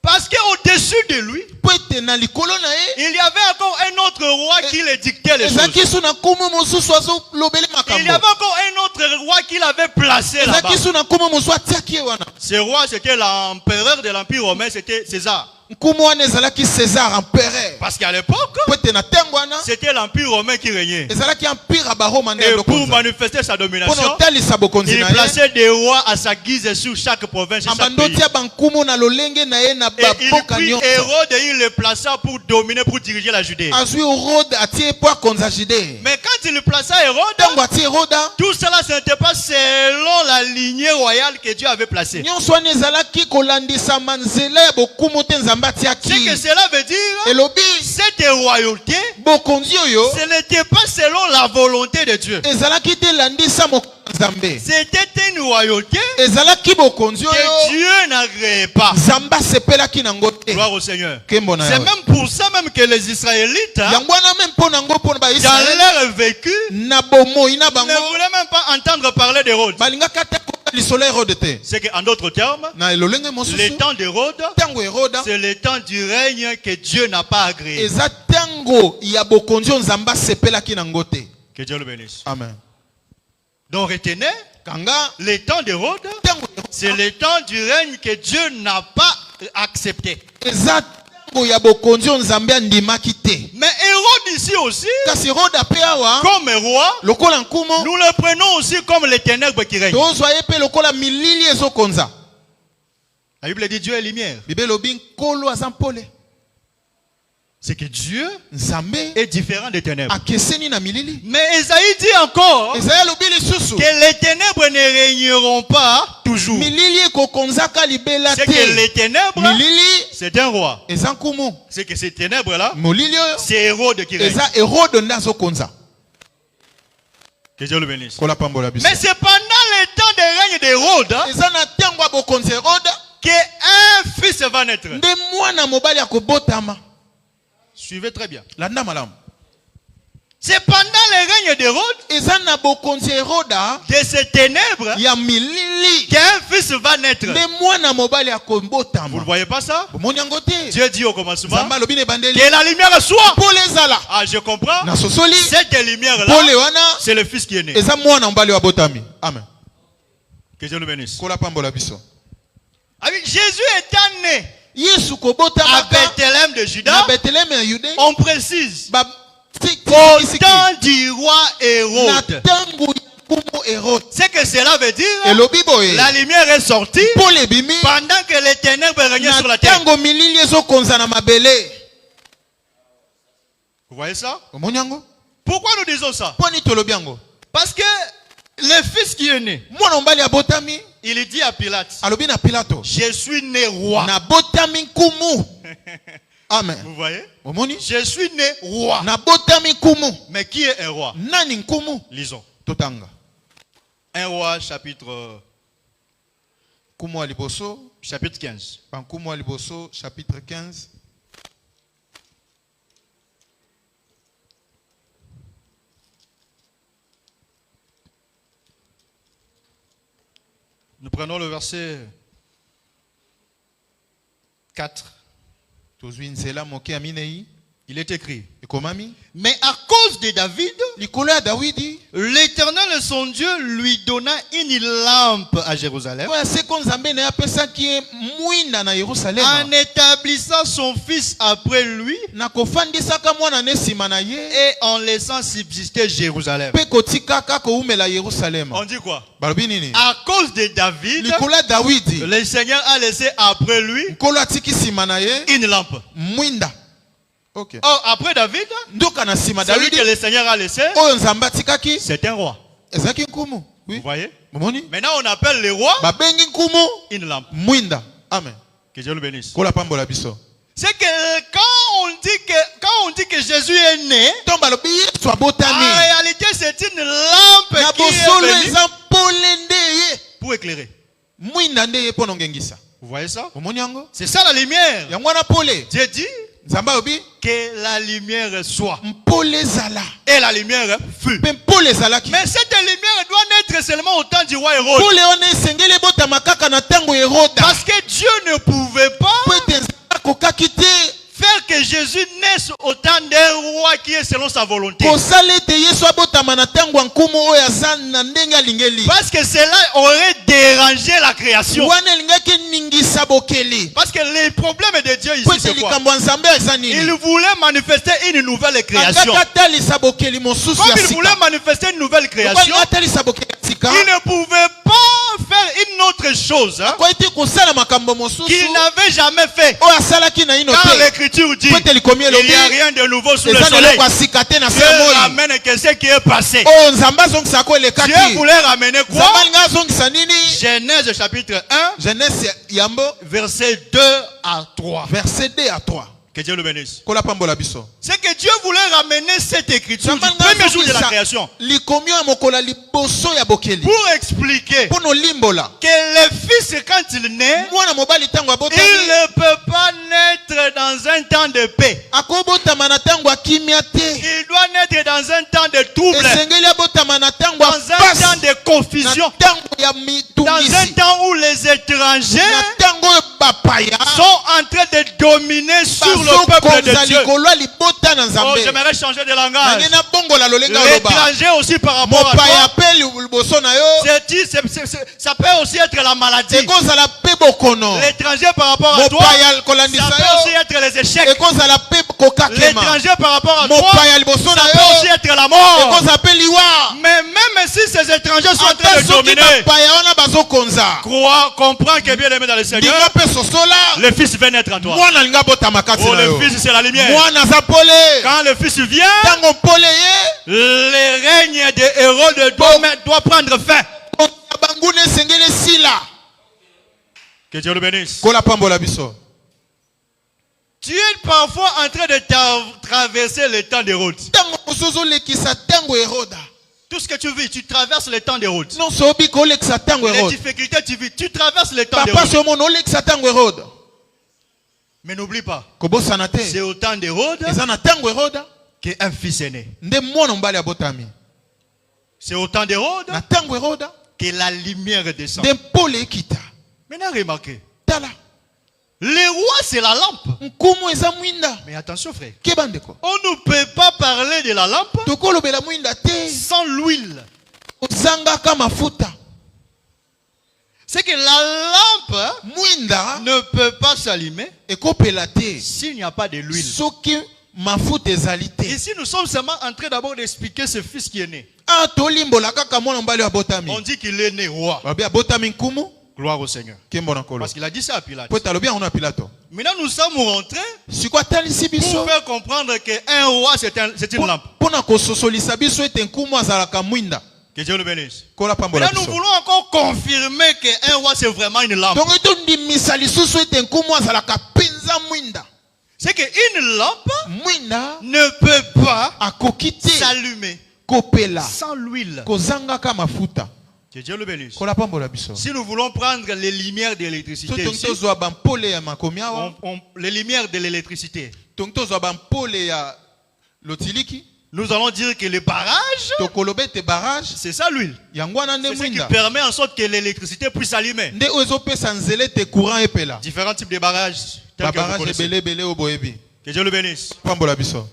Parce qu'au-dessus de lui, mpo ete na likolo na ye il y avait encore un autre roi qui le dictait les choses. ezalaki so na nkumu mosusu azolobeli Il y avait makambo encore un autre roi qui l'avait placé là-bas. ezalaki so na nkumu mosusu atiaki ye wana Ce roi, c'était l'empereur de l'Empire romain, c'était César. nkumu wana ezalaki César empereur Parce qu'à l'époque, mpo ete na ntango wana c'était l'Empire romain qui régnait. ezalaki empire ya baroma nde Et pour adokonza manifester sa mpo na domination, otalisa bokonzi il na ye plaçait des rois à sa guise sur chaque province et chaque ambando pays. tia bankumu na lolenge na ye na Et il baboka prit nyonso Hérode et il le plaça pour dominer, pour diriger la Judée. azwi Hérode atie ye mpo akonza Judée Mais quand il plaça Hérode, ntango atie Hérode tout cela, ce n'était pas selon la lignée royale que Dieu avait placée. nyonso wana ezalaki kolandisama nzela ya bokumu te nzambe Ce que atiaki cela veut dire, elobi cette royauté, bokonzi oyo ce n'était pas selon la volonté de Dieu. ezalaki te landisa mokonzi nzambe C'était une royauté ezalaki bokonzi que oyo Dieu n'agréait pas. nzambe asepelaki nango te Gloire au Seigneur. nkembo na C'est yawe même pour ça même que les Israélites, hein, yango wana me mpo nango mpo na dans baisraele leur vécu, na bomoi na ne bango voulaient même pas entendre parler d'Hérode. balingaka te kota lisolo ya Hérode te C'est qu'en d'autres termes, na elolenge le mosusu temps d'Hérode, ntango Hérode c'est le temps du règne que Dieu n'a pas agréé. eza ntango ya bokonzi oyo nzambe asepelaki nango te Que Dieu le bénisse. amen Donc retenez, kanga le temps d'Hérode, ntango c'est le temps du règne que Dieu n'a pas accepté. eza ntango ya bokonzi oyo nzambe andimaki te Mais Hérode ici aussi, kasi Hérode ape awa comme roi, lokola nkumu nous le prenons aussi comme les ténèbres qui règnent. tozwa ye mpe lokola milili ezokonza La Bible dit Dieu est lumière. bible elobi nkolo aza mpole C'est que Dieu nzambe est différent des ténèbres. akeseni na milili Mais Esaïe dit encore ezali alobi lisusu que les ténèbres ne régneront pas toujours. milili ekokonzaka libela C'est que te les ténèbres, milili c'est un roi. eza nkumu C'est que ces ténèbres-là, molili oyo c'est Hérode qui règne. eza Hérode nde azokonza Que Dieu le bénisse. kola pambola biso Mais c'est pendant le temps de règne d'Hérode, hein, eza na ntango ya bokonzi Hérode qu'un fils va naître. nde mwana mobali akobotama Suivez très bien. landa malamu C'est pendant le règne d'Hérode, eza na bokonzi Hérode de ces ténèbres, ya milili qu'un fils va naître. nde mwana mobali Vous ne akobotama voyez pas ça? bomoni yango te Dieu dit au commencement nzambe alobi na ebandeli que la lumière soit. pole ezala Ah, je comprends. na sosoli Cette lumière-là, pole wana c'est le fils qui est né. eza mwana mobali oyo abotami amen Que Dieu le bénisse. kola pambola biso Ah oui, Jésus étant né yesu à kobotamaka Bethléem de na Juda, beteleme ya yude on précise au au temps du roi na Hérode. ntango ya nkumu Hérode C'est que cela veut dire elobi boye la lumière est sortie pole ebimi pendant que les ténèbres régnaient sur na la terre. ntango milili ezokonza na mabele Vous voyez ça? omoni yango Pourquoi nous disons ça? mpo nini tolobi yango Parce que le fils qui est né, mwana mobali abotami il dit à Pilate, alobi na pilato je suis né roi. nabotami nkumu amen Vous voyez? omoni Je suis né roi. nabotami nkumu Mais qui est un roi? nani nkumu Lisons. totanga 1 roi chapitre nkumu ya liboso 15. bankumu ya liboso chapitre 15 Nous prenons le verset 4. tozwi nzela moke ya minei Il est écrit: ekomami mais à cause de David, likolo ya dawidi l'Éternel son Dieu lui donna une lampe à Jérusalem oyo seko nzambe na ye apesaki ye mwinda na en yerusalema établissant son fils après lui na kofandisaka mwana ne nsima na ye et en laissant subsister Jérusalem. mpe kotikaka koumela yerusalema On dit quoi? balobi nini À cause de David, likolo ya dawidi le Seigneur a laissé après lui nkolo atiki nsima na ye une lampe. mwinda Ok. Or, après David, Ndoka na sima celui que David. le Seigneur a laissé, Oyo nzamba tikaki. c'est un roi. Ezaki nkumu. Vous Oui. voyez? Momoni. Maintenant, on appelle le roi Babengi nkumu. une lampe. Mwinda. Amen. Que Dieu le bénisse. Kola pambola biso. C'est que quand on dit que Jésus est né, Tomba lobi Yesu en abotami. réalité, c'est une lampe Na qui est bosolo venue eza polende ye. pour éclairer. Mwinda nde ye pono ngengisa. Vous voyez ça? Omoni yango? C'est ça la lumière. Yango na pole. Dieu dit Nzamba obi que la lumière soit. mpole zala. Et la lumière fut. Pe mpole zalaki. Mais cette lumière doit naître seulement au temps du roi Hérode. Pole wana esengeli botama kaka na tango Heroda. Parce que Dieu ne pouvait pas Po ete nzamba akokaki te faire que Jésus naisse au temps d'un roi qui est selon sa volonté. kosala ete Yesu abotama na tango ya nkumu oyo aza na ndenge alingeli. Parce que cela aurait dérangé la création. Wana elingaki ningisa bokeli. Parce que les problèmes de Dieu Po ici, ete c'est quoi? likambo ya nzambe eza nini? Il voulait manifester une nouvelle création. Akaka atalisa bokeli mosusu Comme ya il voulait sika. manifester une nouvelle création, Lokola atalisa bokeli ya sika. il ne pouvait pas faire une autre chose Ko ete kosala makambo mosusu qu'il n'avait jamais fait. oyo asalaki na ino Car te. l'écriture dit, Po ete likomi il elobi n'y a rien de nouveau sous le eza na soleil. eloko ya sika te na se Dieu ya moi. ramène que ce qui est passé. Oyo nzambe azongisa ko Dieu elekaki. voulait ramener Nzambe quoi? alingi azongisa nini? Genèse chapitre 1, Genèse yambo verset 2 à 3. verset 2 à 3. Que Dieu le bénisse. Kola pambola biso. C'est que Dieu voulait ramener cette écriture du Nzambe alingi premier jour de la azongisa création likomi ya mokola liboso ya bokeli. pour expliquer Mpono limbola. que le fils, quand il naît, Mwana mobali tango il abotami. ne peut pas naître dans un temps de paix. Akobotama na tango ya kimia te. Il doit naître dans un temps de trouble, Esengeli abotama na tango dans ya un temps pasi. de confusion, Na tango ya dans un mitungisi. temps où les étrangers Na tango oyo bapaya sont en train de dominer sur le peuple de Dieu. likolo ya libota na Oh, nzambe. j'aimerais changer de langage. Nange na bongola lolenga oloba. L'étranger aussi par rapport à Mopaya toi, pe liboso na yo. ça peut aussi être la maladie. Ekozala pe bokono. L'étranger par rapport à toi, Mopaya ça kolandisa peut aussi yo. être les échecs. Ekozala pe kokakema. L'étranger par rapport à toi, Mopaya liboso ça na peut aussi yo. être la mort. Ekozala pe liwa. Mais même si ces étrangers sont en train Ata de soki dominer, bapaya wana bazokonza. comprends que bien aimé dans le Seigneur, Dinga pe sosola. le Fils va naître en toi. Mwana linga botama kati Oh, na le yo. Fils c'est la lumière. Mwana aza pole. Quand le Fils vient, Tango pole ye. le règne de Hérode doit prendre fin. Bangune sengele sila. Que Dieu le bénisse. Kola pambola biso. Tu es parfois en train de traverser le temps d'Hérode. Tango mosusu lekisa tango Heroda. Tout ce que tu vis, tu traverses le temps d'Hérode. Non sobi ko lekisa tango Les Herode. difficultés tu vis, tu traverses le temps Papa d'Hérode. somono lekisa tango Herode. Mais n'oublie pas, Kobosana te. c'est au temps d'Hérode Eza na tango Herode qu'un fils est né. nde mwana mbali abotami. C'est au temps d'Hérode Na tango Herode que la lumière descend. nde mpole ekita. Maintenant, remarquez, Tala. le roi c'est la lampe. Nkumu eza mwinda. Mais attention frère, Keba ndeko. on ne peut pas parler de la lampe Tokolobela mwinda te. sans l'huile. Ozangaka mafuta. C'est que la lampe Mwinda ne peut pas s'allumer ekopela te. s'il n'y a pas de l'huile. Soki mafuta ezali te. Ici, nous sommes seulement en train d'abord d'expliquer ce fils qui est né. Ah tolimbola kaka mwana mbali abotami. On dit qu'il est né roi. Babi abotami nkumu. Gloire au Seigneur. Kembo na kolo. Parce qu'il a dit ça à Pilate. Po talobi yango na Pilato. Maintenant, nous sommes rentrés Siko atalisi pour biso. faire comprendre qu'un roi, c'est une lampe. Pona kososolisa biso ete nkumu azalaka mwinda. Que Dieu le bénisse. Kola pambola Maintenant, nous biso. voulons encore confirmer qu'un roi, c'est vraiment une lampe. Donc etondimisa lisusu ete nkumu azalaka penza mwinda. C'est qu'une lampe Mwinda ne peut pas akoki te s'allumer kopela sans l'huile. kozangaka mafuta. Que Dieu le bénisse. Kola pambola biso. Si nous voulons prendre les lumières de l'électricité Tongi ici, tozwa bampole ya makomi awa. les lumières de l'électricité, Tongi tozwa bampole ya lotiliki. nous allons dire que le barrage, Tokoloba ete barrage c'est ça l'huile. yango wana nde C'est ce qui mwinda. permet en sorte que l'électricité puisse s'allumer. Nde oyo ezopesa nzela ete courant epela. Différents types de barrages. tels que vous Babarage connaissez. ebele ebele oyo boyebi. Que Dieu le bénisse. Pambola biso.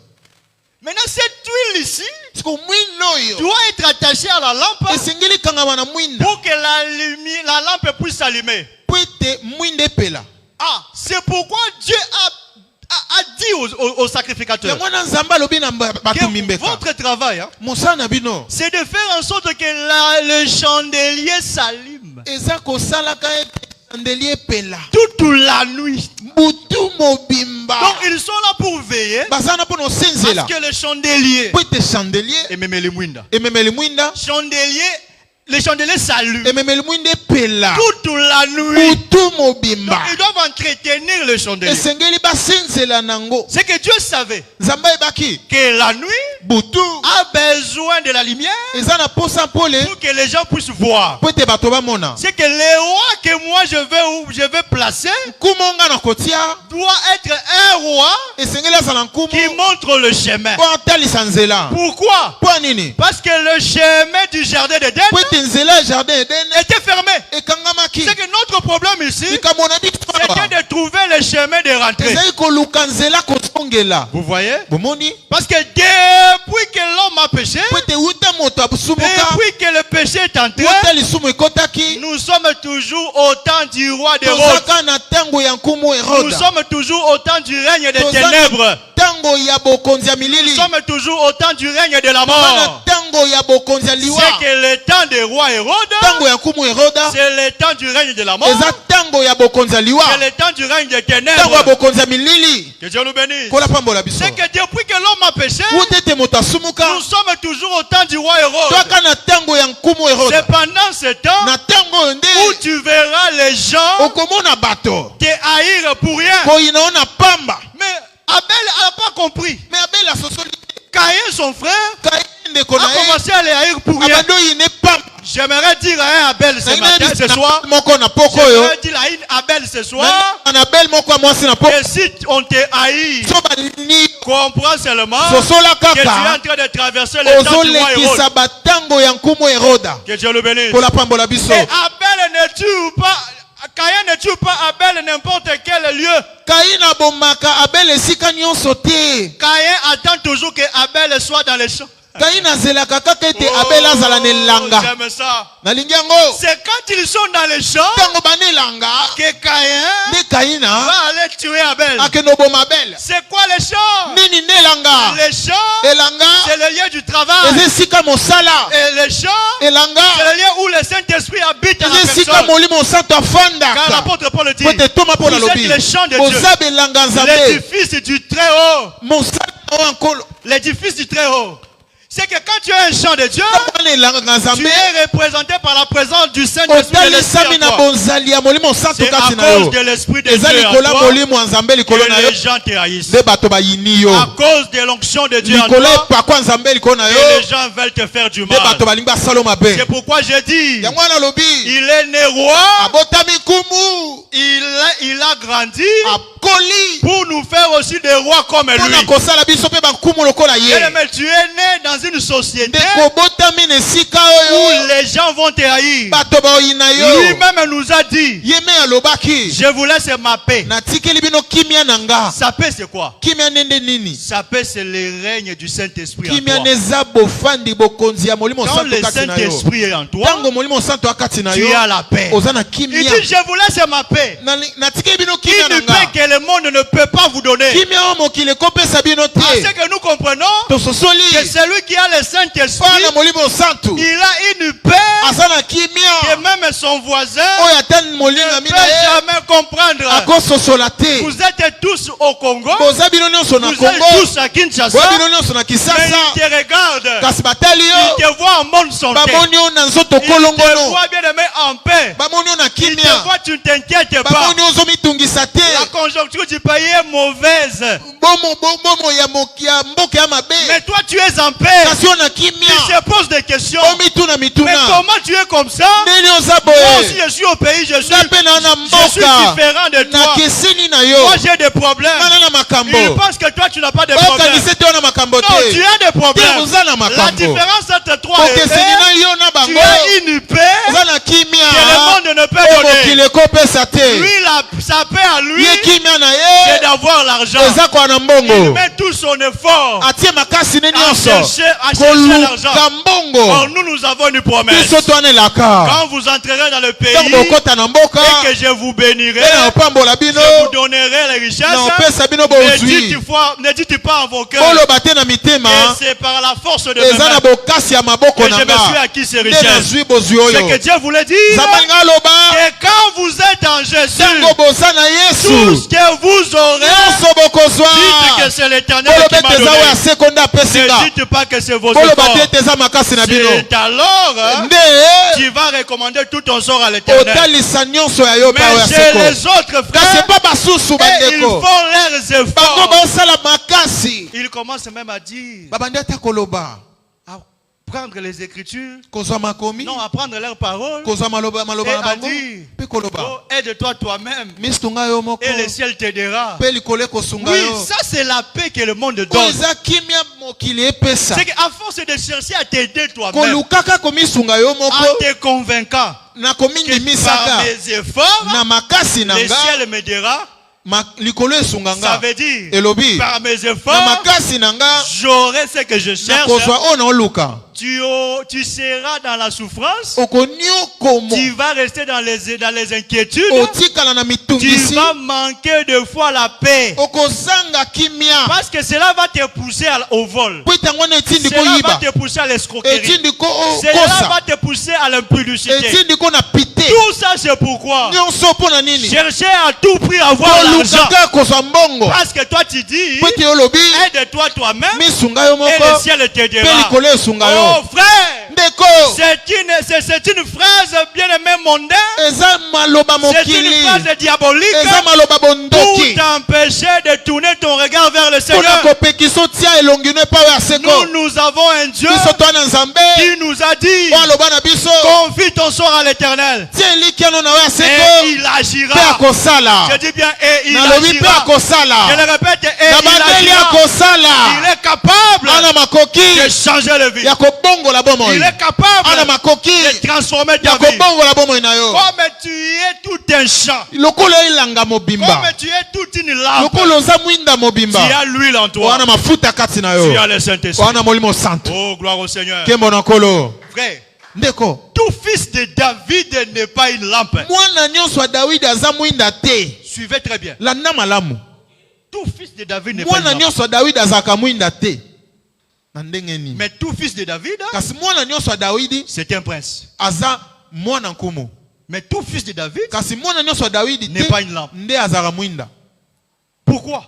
Maintenant, cette huile ici Siko mwinda oyo doit être attachée à la lampe esengeli kangama na mwinda pour que la lampe puisse s'allumer. po ete mwinda epela. Ah, c'est pourquoi Dieu a dit aux sacrificateurs yango wana nzambe alobi na bato que mimbeka. votre travail, hein, Mosala na bino c'est de faire en sorte que le chandelier s'allume eza kosalaka ete chandelier epela toute la nuit. butu mobimba Donc ils sont là pour veiller. baza na mpono Parce senzela que le chandelier po ete chandelier ememeli mwinda. ememeli mwinda Les chandeliers s'allument ememeli mwinda epela toute la nuit. butu Donc mobimba ils doivent entretenir le chandelier. esengeli basenzela nango C'est que Dieu savait nzambe ayebaki que la nuit butu a besoin de la lumière eza na posa pole pour que les gens puissent voir. po ete bato bamona C'est que les rois que moi je vais placer nkumonga na kotia doit être un roi esengeli azala nkumu qui montre le chemin. po atalisa nzela Pourquoi? po anini Parce que le chemin du jardin d'Éden po ete nzela ya jardin eden était fermé. ekangamaki C'est que notre problème ici, likambo na biso c'était de trouver le chemin de rentrer. ezali koluka nzela kozongela Vous voyez? bomoni Parce que depuis que l'homme a péché, po ete wuta moto abusumuka depuis que le péché est entré, wuta lisumu ekotaki nous sommes toujours au temps du roi des rois. tozaka na ntango ya nkumu Nous Herode sommes toujours au temps du règne des Tozana- ténèbres. ntango ya bokonzi ya Nous milili sommes toujours au temps du règne de la toza na mort. ntango ya bokonzi ya liwa C'est que le temps des rois Hérode, ntango ya nkumu Herode c'est le temps du règne de la mort. eza ntango ya bokonzi ya liwa C'est le temps du règne des ntango ya ténèbres. bokonzi ya milili Que Dieu nous bénisse. kola pambola biso C'est que depuis que l'homme a péché, wuta ete moto asumuka nous sommes toujours au temps du roi Hérode. toaka na ntango ya nkumu Herode C'est pendant ce temps na ntango oyo nde où tu verras les gens okomona bato te haïr pour rien. koyina o na pamba Mais Abel n'a pas compris. me abeli asosoli Caïn, son frère, kaini ndeko na a ye commencé à les haïr pour rien. abandi oyine pamba J'aimerais dire à un Abel ce matin, ce soir, moko na poko oyo j'aimerais dire à une Abel ce soir, na abeli moko ya mwasi na poko que si on te haït, so balini comprends seulement sosola que tu es en kaka train de traverser le temps du roi Hérode. ozolekisa batango ya nkumu Heroda Que Dieu le bénisse. mpola pambola biso Et Abel ne tue pas, Caïn ne tue pas Abel n'importe quel lieu. kaini abomaka abeli esika nyonso te Caïn attend toujours que Abel soit dans les champs. kaini azelaka kaka ete abeli azala na elanga J'aime ça. nalingi yango C'est quand ils sont dans les champs ntango bana elanga que Caïn nde kaina va aller tuer Abel. akende oboma abeli C'est quoi les champs? nini nde elanga Les champs, elanga c'est le lieu du travail. eza esika mosala Et les champs, elanga c'est le lieu où le Saint-Esprit habite dans la eza esika personne. molimo santo Car afandaka l'apôtre Paul dit, po ete toma mpo na vous êtes lobi les champs de Dieu, boza belanga nzambe l'édifice du Très-Haut. mosala na oyo nkolo L'édifice du Très-Haut. C'est que quand tu es un champ de Dieu, wana elanga tu nzambe es représenté par la présence du Saint-Esprit de l'Esprit otalisami en na toi. bonzali ya molimo santo C'est à kati na cause yo de l'Esprit de eza Dieu likolo en ya toi molimo ya nzambe likolo na que yo les gens te haïssent. nde bato bayini yo À cause de l'onction de Dieu en likolo toi epakwa nzambe likolo na que yo les gens veulent te faire du nde mal. bato balingi basala yo mabe C'est pourquoi j'ai dit, yango wana alobi il est né roi, abotami kumu il a grandi akoli pour nous faire aussi des rois comme mpona lui. kosala biso mpe bankumu lokola ye Mais tu es né dans une société nde kobotami na esika où oyo les gens vont te haïr. bato baoyina yo Lui-même nous a dit, ye me alobaki je vous laisse ma paix. natikeli bino kimia na nga Sa paix c'est quoi? kimia nde nini Sa paix c'est le règne du Saint-Esprit en kimia toi. neza bofandi bokonzi ya molimo Quand santo le kati na yo Saint-Esprit est en toi, ntango molimo santo akati na tu yo as la paix. oza na Il kimia dit, je vous laisse ma paix. natikeli bino kimia na Une paix nga que le monde ne peut pas vous donner. kimia oyo mokili ekopesa bino Parce te que nous comprenons tososoli que celui qui a le Saint-Esprit, mpona molimo santo il a une paix aza na que kimia même son voisin oyo ata ne molingami peut na ye jamais comprendre. akososola te Vous êtes tous au Congo, boza bino nyonso na vous êtes kongo tous à Kinshasa, boza bino nyonso na mais kisasa ils te regardent, kasi batali ils yo te voient en bonne santé, bamoni yo na nzoto ils te kolongono voient bien aimé en paix, bamoni yo na ils te kimia voient, tu ne t'inquiètes pas. bamoni yo ozomitungisa La te conjoncture du pays est mauvaise, bomo ya mboka ya mabe mais toi tu es en paix. kasi yo na Il kimia se pose des questions. omituna Mais mituna comment tu es comme ça? ndeni oza Moi aussi boye je suis au pays, je nga mpe na na suis mboka différent de na toi. keseni na yo Moi j'ai des problèmes. ngana na makambo Il pense que toi tu n'as pas de problème. okanisi te yo na makambo Non, tu te as des te problèmes. oza na La makambo différence entre toi et okeseni na eux, yo na tu bango as une paix oza na kimia que le monde ne peut oyo donner. mokili ekopesa te Lui, sa paix à lui, ye kimia na c'est ye d'avoir l'argent. eza kwa na Il mbongo met tout son effort atie makasi ne à nyonso chercher l'argent. koluka Or, mbongo nous avons une promesse. biso twanelaka Quand vous entrerez dans le pays ntango bokota na mboka et que je vous bénirai, mpe na opambola bino je vous donnerai les richesses. na opesa bino Ne dites pas en vos cœurs boloba te na que mitema c'est par la force de mes eza na mains bokasi ya maboko que na je me suis nga acquis ces nde richesses. nazwi bozwi C'est que oyo Dieu voulait dire nzambe aloba que quand vous êtes en Jésus, ntango boza na tout yesu ce que vous aurez, nyonso bokozwa dites que c'est l'Éternel boloba qui m'a ete eza oyo donné. aseko nde apesinga Ne dites pas que c'est vos boloba efforts. te ete eza makasi na bino C'est alors nde tu vas recommander tout ton sort à l'Éternel. otalisa nyonso ya yo mpe oyo Mais chez aseko les autres kasi frères, epa basusu et ils bandeko font leurs bango efforts. basala makasi Ils commencent même à dire, babandi ata koloba à prendre les Écritures, kozwa makomi non, à prendre leurs paroles, kozwa maloba et na à bango dire, mpe koloba oh, aide-toi toi-même, misitunga yo moko et le ciel t'aidera. mpe likolo ekosunga Oui, yo ça c'est la paix que le monde oyo donne. eza kimia mokili epesa C'est qu'à force de chercher à t'aider toi-même, kolukaka komisunga yo en moko te convainquant na que par komindimisaka mes efforts, na makasi na le nga ciel m'aidera. likolo esunga Ça nga veut dire, elobi par mes na efforts, makasi na nga j'aurai ce que je cherche. nakozwa oyo naoluka Tu seras dans la souffrance. okoniokomo Tu vas rester dans les inquiétudes. otikala na Tu mitungisi vas manquer de fois la paix. okozanga kimia Parce que cela va te pousser au vol. po ete yango wana etindi Cela va koyiba te pousser à l'escroquerie. etindi Cela kokosa va te pousser à l'impudicité. etindi ko na pite Tout ça, c'est pourquoi nyonso mpo na nini chercher à tout prix à avoir l'argent. kolukaka kozwa mbongo Parce que toi, tu dis, po ete olobi aide-toi toi-même misunga yo et moko le ciel mpe t'aidera. likolo esunga yo Oh frère, ndeko c'est une phrase bien aimée mondaine. eza maloba C'est une mokili phrase diabolique eza maloba pour bondoki t'empêcher de tourner ton regard vers le mpona Seigneur. kopekisa otia elongi no epai oyo aseko Nous avons un Dieu biso toa na nzambe qui nous a dit, oyo aloba na biso confie ton sort à l'Éternel tie elikiano na oyo et aseko il mpe agira. akosala Je dis bien, et il nalobi mpe agira. akosala Je le répète, et na il bandeli agira. Il akosala est capable ana makoki de changer le vie. ya kobongola bomoi Il est ana capable makoki de transformer ya ta vie. kobongola bomoi na yo Comme tu es tout un champ, lokolo elanga mobimba comme tu es toute une lampe, lokolo oza mwinda mobimba tu as l'huile en toi, wana mafuta kati na tu yo as le Saint-Esprit. wana molimo santo Oh, gloire au Seigneur. nkembo na nkolo Frère, ndeko tout fils de David n'est pas une lampe. mwana nyonso ya dawidi aza mwinda te Suivez très bien. landa malamu Tout fils de David n'est pas une mwana lampe. nyonso ya dawidi azalaka mwinda te na ndenge nini Mais tout fils de David, kasi mwana nyonso ya dawidi c'est un prince. aza mwana nkumu Mais tout fils de David kasi mwana nyonso ya dawidi n'est te pas une lampe. nde azalaka mwinda Pourquoi?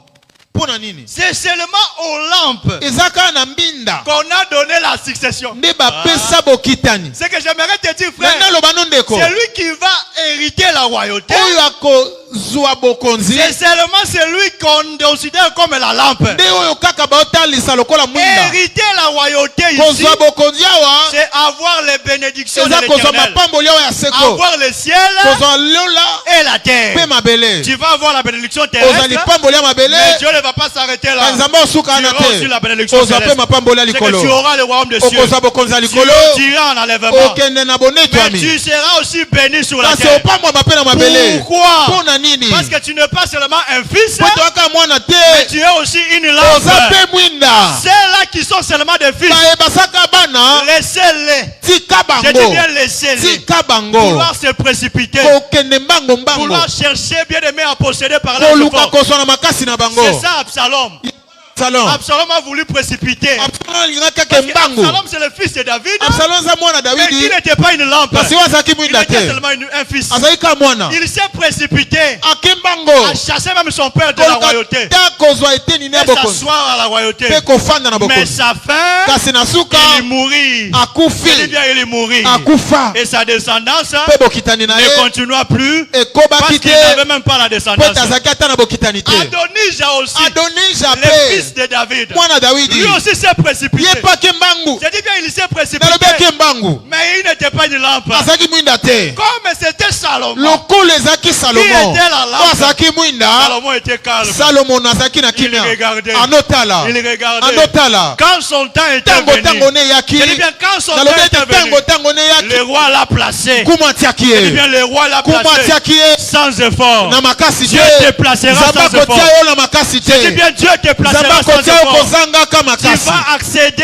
mpo na nini C'est seulement aux lampes eza kaka na mbinda qu'on a donné la succession. nde bapesa bokitani Ce que j'aimerais te dire, nanga frère, loba no ndeko celui qui va hériter la royauté, oyo akozwa bokonzi c'est seulement celui qu'on considère comme la lampe. nde oyo kaka baotalisa lokola mwinda Hériter la royauté ici, kozwa bokonzi awa c'est avoir les bénédictions de eza kozwa l'Éternel, mapamboli awa ya seko avoir le ciel kozwa lola et la terre. mpe mabele Tu vas avoir la bénédiction kozwa terrestre, lipamboli ya mabele mais Dieu ne va pas s'arrêter là. ka nzambe osuka Tu ana auras aussi te la bénédiction kozwa mpe terrestre. mapamboli ya C'est que tu likolo auras le royaume des cieux. okozwa bokonzi ya Tu likolo iras en enlèvement. okende na Mais bonetwami tu seras aussi béni sur la kasi terre. opambwama mpe na mabele Pourquoi? mpo na nini Parce que tu n'es pas seulement un fils, po toyaka mwana te mais tu es aussi une oza lampe. mpe mwinda Ceux-là qui sont seulement des fils, bayebasaka bana laissez-les. tika Je dis bango bien laissez-les. tika bango Vouloir se précipiter. kokende mbango mbango Vouloir chercher bien aimé à posséder par là. koluka kozwa na makasi na bango C'est ça Absalom. Absalom Absalom a voulu précipiter. Absalom alingaka Parce ke que mbango Absalom c'est le fils de David. Absalom aza mwana Mais Davidi il n'était pas une lampe. kasi oyo azalaki Il mwinda était te seulement un fils. azalaki ka mwana Il s'est précipité ake mbango à chasser même son père de la royauté. koluka ta kozwa eteni ne ya Et bokonzi s'asseoir à la royauté. mpe kofanda na Mais bokonzi sa fin, kasi na suka il mourit. Il akufi bien il est mourit. akufa Et sa descendance mpe bokitani na ne ye continua plus parce ekobaki qu'il te n'avait même pas la po descendance. ete azalaki ata na bokitani te Adonija aussi, adonija le fils mpe de David, mwana Davidi lui aussi s'est précipité. ye mpe ake mbangu C'est-à-dire qu'il s'est précipité, nalobi ake mbangu mais il n'était pas une lampe. azalaki mwinda te Comme c'était Salomon. lokolo ezalaki Qui salomo était la lampe? oyo azalaki mwinda Salomon était calme. salomo azalaki na kimia Il regardait. anotala Il regardait. anotala Quand son temps était ntango venu, ne eyaki je dis bien quand son nalobi temps ete était venu, ntango ne eyaki le roi l'a placé. kumu atiaki Je dis ye bien le roi l'a kumu placé atiaki ye sans effort. na makasi Dieu te te placera nzambe sans akotia effort. yo na makasi Je dis te bien Dieu te nzambe placera sans akotia yo effort. kozangaka Tu makasi vas accéder,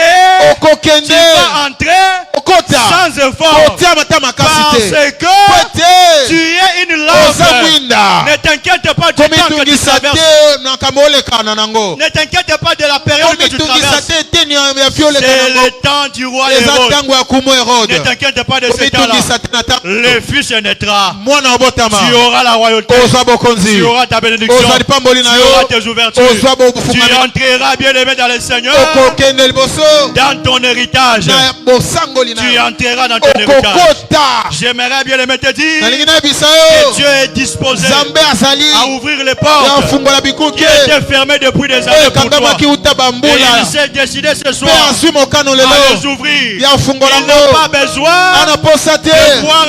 tu okokende vas entrer okota sans effort. kotia mata makasi te Parce que po tu ete es une oza lampe. mwinda Ne te t'inquiète pas du temps que tu komitungisa traverses. te na makambo olekana nango Ne t'inquiète pas de la période que tu komitungisa traverses. te eteni ya vi C'est olekana nango le temps du roi eza Hérode. ntango ya kumu Hérode Ne t'inquiète pas de ce temps-là. komitungisa te na ntango Le fils naîtra. mwana obotama Tu auras la royauté. ozwa bokonzi Tu auras ta bénédiction. ozwa lipamboli na Tu auras yo tes ouvertures. ozwa Tu bofungami entreras bien aimé dans le Seigneur. okokende liboso Dans ton héritage. na bosangoli na Tu yo entreras dans ton héritage. okokota J'aimerais bien aimé te dire nalingi nayebisa que yo Dieu est disposé nzambe azali à ouvrir les portes yafungola qui bikuke étaient fermées depuis des années pour toi. ekangamaki uta Et bambula il s'est décidé ce mpe soir azwi mokano à lelo les ouvrir. yafungola Il n'a ngo pas besoin ana posa te de voir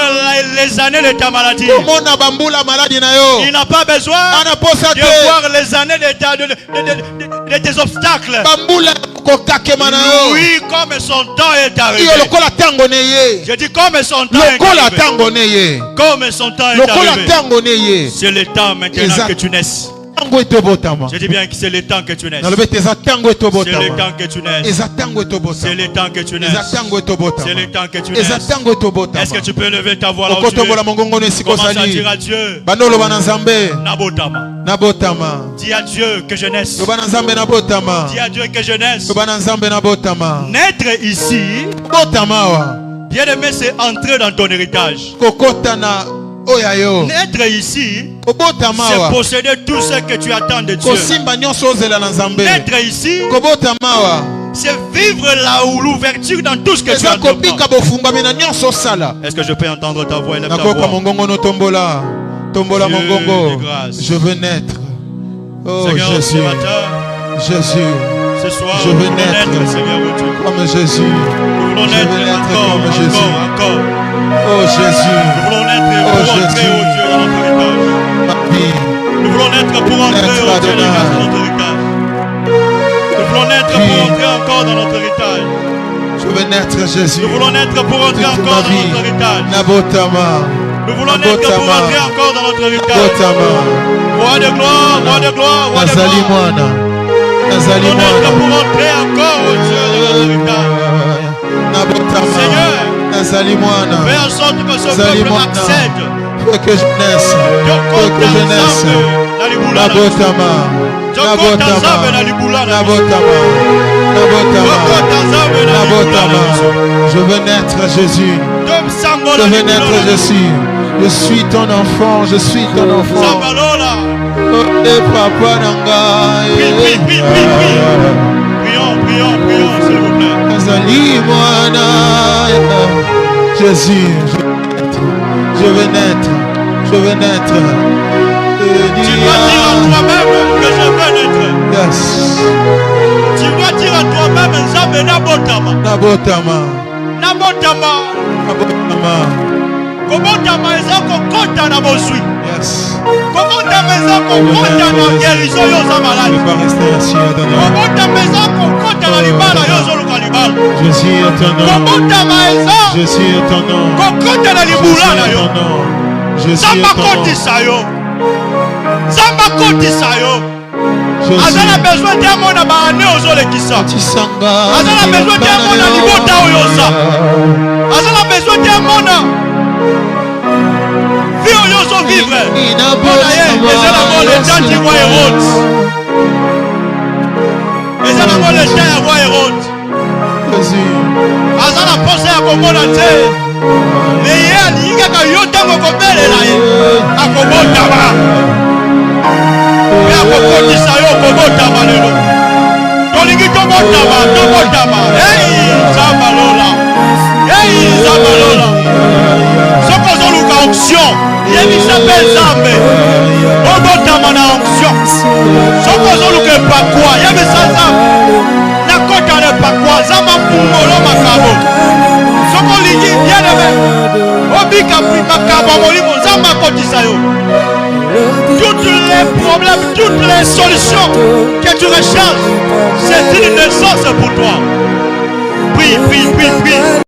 les années de ta maladie. komona bambula maladi na yo Il n'a pas besoin ana posa de te voir les années de tes obstacles. bambula kokakema na yo Oui, comme son temps est arrivé. iyo lokola ntango ne ye Je dis comme son temps est lokola arrivé. ntango ne ye Comme son temps est lokola arrivé. ntango ne ye C'est le temps maintenant Exact. que tu naisses. ntango etobotama Je dis bien que c'est le temps que tu naisses. nalobi ete eza ntango C'est le etobotama temps que tu naisses. eza ntango C'est etobotama le temps que tu eza naisses. ntango etobotama C'est le temps que tu eza naisses. ntango Est-ce que etobotama tu peux lever ta voix là où tu okotombola es? mongongo no esika Commence à ozali dire à Dieu, banda oloba na nzambe Nabotama. nabotama Dis à Dieu que je naisse. loba na nzambe nabotama Dis à Dieu que je naisse. loba na nzambe nabotama Naître ici, botama awa bien aimé, c'est entrer dans ton héritage. kokota na oyo yo Naître ici, kobotama c'est awa posséder tout ce que tu attends de Dieu. kosimba nyonso ozela na nzambe Naître ici, kobotama awa c'est vivre là où l'ouverture dans tout ce que tu eza entreprends. kobika bofungami na nyonso osala Est-ce que je peux entendre ta voix? Élève ta nakoka voix. mongongo no tombola tombola Dieu mongongo de grâce. je veux naître oh Seigneur, ce Jésus matin, Jésus ce soir, Je nous veux voulons naître. naître, Seigneur, où tu es. comme Jésus Nous voulons Je naître veux naître encore, comme Jésus. encore. oh Jésus Nous voulons naître Oh, pour entrer, Jésus. oh Dieu, dans notre héritage. ma vie Nous voulons naître pour entrer, Naître, oh Dieu, Adonai. dans notre héritage. Nous voulons naître Puis- pour entrer encore dans notre héritage. je veux naître Jésus Nous voulons naître pour entrer toute encore ma dans vie notre héritage. nabotama Nous voulons naître pour Nabotama. entrer encore dans notre héritage. botama Roi de gloire, roi de gloire, roi de nazali gloire. mwana Nous nazali voulons naître mwana pour entrer encore, oh Dieu, dans notre héritage. nabotama Seigneur, nazali mwana fais en sorte que ce Zali peuple mwana. accède. Fais que je naisse Fais que je naisse nabotama nabotama nabotama nabotama je veux naître Jésus je veux naître Jésus je suis ton enfant je suis ton enfant oh et papa nanga Prie, prie, prie, prie. Prions, s'il vous plaît. nazali mwana Jésus je veux naître je veux naître Tu dois dire à toi-même que je veux naître. yes Tu dois dire à toi-même, Nzambe Nabotama. nabotama Nabotama. nabotama Kobotama eza kokota na bozwi. yes Kobotama eza kokota na guérison yo za je malade. vais pas rester assis Adonai Kobotama eza kokota na libala yo zoluka libala. Jésus est ton nom Kobotama eza Jésus est ton nom kokota na libula na yo. Jésus Nzambe est ton nom akotisa yo. Nzambe akotisa yo. Aza na Jésus besoin te amona baane ozolekisa. Tisanga Aza na besoin te amona libota oyo oza. Aza na besoin te amona vie oyo ozovivre. Mpona ye eza nango leta du roi Hérode. Eza nango leta ya roi Hérode. Jésus Aza na posa ya komona te. Me ye alingi kaka yo ntango kobelela ye akobotama. Mpe akokotisa yo kobotama lelo. Tolingi tobotama. Ei Nzambe alola. Ei Nzambe alola. Soki ozoluka onction yebisa mpe Nzambe obotama na onction. Soki ozoluka epakwa yebisa Nzambe nakota na epakwa Nzambe afungolo makambo. Soki olingi bien aimé obika makambo ya molimo Nzambe akotisa yo. Tous les problèmes, toutes les solutions que tu recherches, c'est une naissance pour toi. Prie.